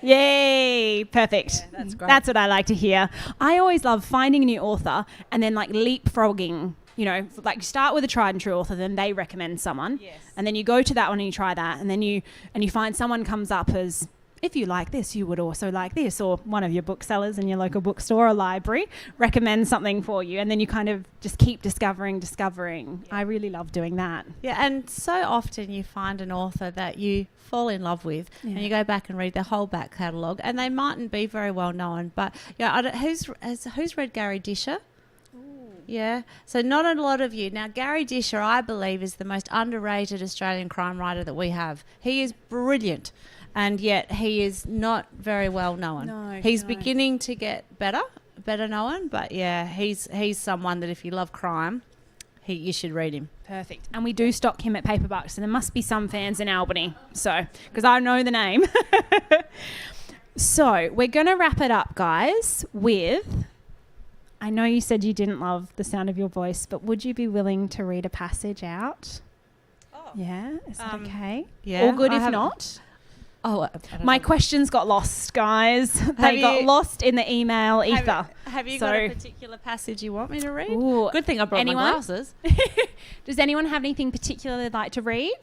Yay, perfect. Yeah, that's great. That's what I like to hear. I always love finding a new author and then like leapfrogging, like you start with a tried and true author, then they recommend someone. Yes. And then you go to that one and you try that, and then you find someone comes up as if you like this, you would also like this, or one of your booksellers in your local bookstore or library recommends something for you, and then you kind of just keep discovering. I really love doing that. Yeah, and so often you find an author that you fall in love with, and you go back and read their whole back catalogue, and they mightn't be very well known, but who's read Gary Disher? Yeah, so not a lot of you. Now, Gary Disher, I believe, is the most underrated Australian crime writer that we have. He is brilliant, and yet he is not very well known. He's beginning to get better known, but yeah, he's someone that if you love crime, you should read him. Perfect. And we do stock him at Paperbark, so there must be some fans in Albany, so because I know the name. So we're going to wrap it up, guys, with... I know you said you didn't love the sound of your voice, but would you be willing to read a passage out? Oh. Yeah? Is that okay? Yeah. All good if not? Oh, my questions got lost, guys. They got lost in the email ether. Have you got a particular passage you want me to read? Ooh, good thing I brought my glasses. Does anyone have anything particular they'd like to read?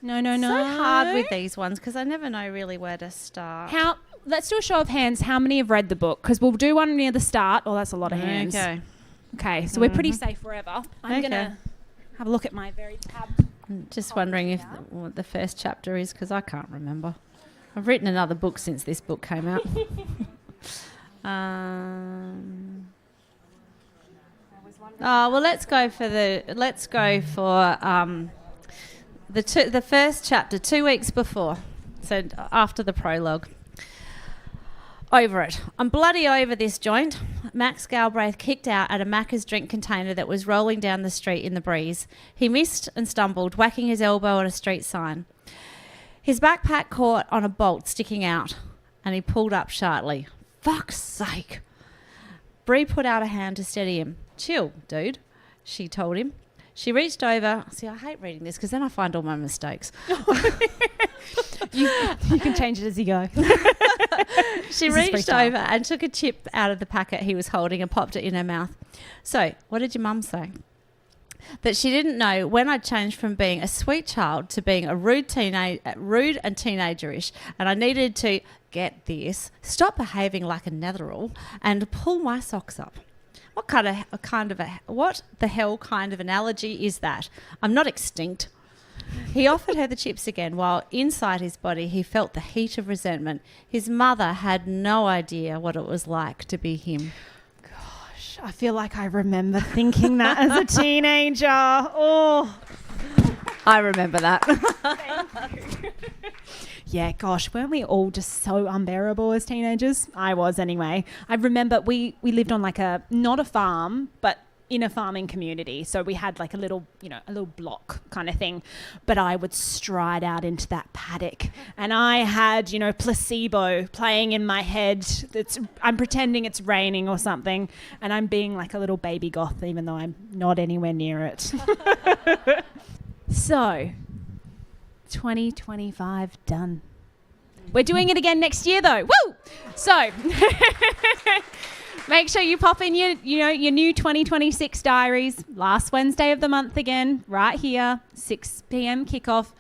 No. So hard with these ones because I never know really where to start. Let's do a show of hands. How many have read the book? Because we'll do one near the start. Oh, that's a lot of hands. Okay, so we're pretty safe forever. I'm going to have a look at my very tab. Just wondering what the first chapter is because I can't remember. I've written another book since this book came out. Let's go for the first chapter 2 weeks before. So after the prologue. Over it. I'm bloody over this joint. Max Galbraith kicked out at a Macca's drink container that was rolling down the street in the breeze. He missed and stumbled, whacking his elbow at a street sign. His backpack caught on a bolt sticking out, and he pulled up sharply. Fuck's sake. Bree put out a hand to steady him. Chill, dude, she told him. She reached over. See, I hate reading this because then I find all my mistakes. You can change it as you go. She reached over and took a chip out of the packet he was holding and popped it in her mouth. So, what did your mum say? That she didn't know when I'd changed from being a sweet child to being a rude and teenagerish, and I needed to, get this, stop behaving like a netherall and pull my socks up. What the hell kind of analogy is that? I'm not extinct. He offered her the chips again while inside his body he felt the heat of resentment. His mother had no idea what it was like to be him. Gosh, I feel like I remember thinking that as a teenager. Oh, I remember that. Thank you. Yeah, gosh, weren't we all just so unbearable as teenagers? I was anyway. I remember we lived on not a farm, but in a farming community. So we had like a little block kind of thing. But I would stride out into that paddock and I had, placebo playing in my head. I'm pretending it's raining or something and I'm being like a little baby goth even though I'm not anywhere near it. So, 2025 done. We're doing it again next year though. Woo! So, make sure you pop in your new 2026 diaries. Last Wednesday of the month again, right here, 6 p.m. kickoff.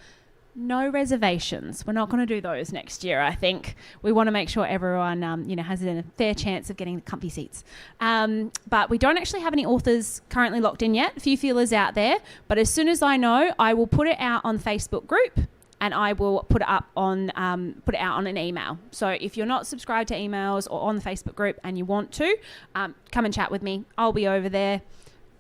No reservations. We're not going to do those next year, I think. We want to make sure everyone, has a fair chance of getting the comfy seats. But we don't actually have any authors currently locked in yet. A few feelers out there. But as soon as I know, I will put it out on the Facebook group and I will put it out on an email. So if you're not subscribed to emails or on the Facebook group and you want to, come and chat with me. I'll be over there.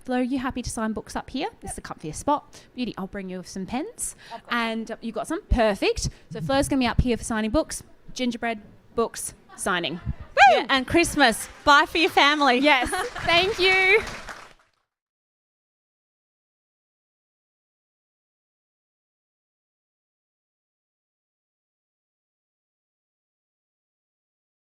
Flo, are you happy to sign books up here? This is the comfiest spot. Beauty, I'll bring you some pens. And you got some? Perfect. So Flo's going to be up here for signing books. Gingerbread, books, signing. Woo! Yeah, and Christmas. Buy for your family. Yes. Thank you.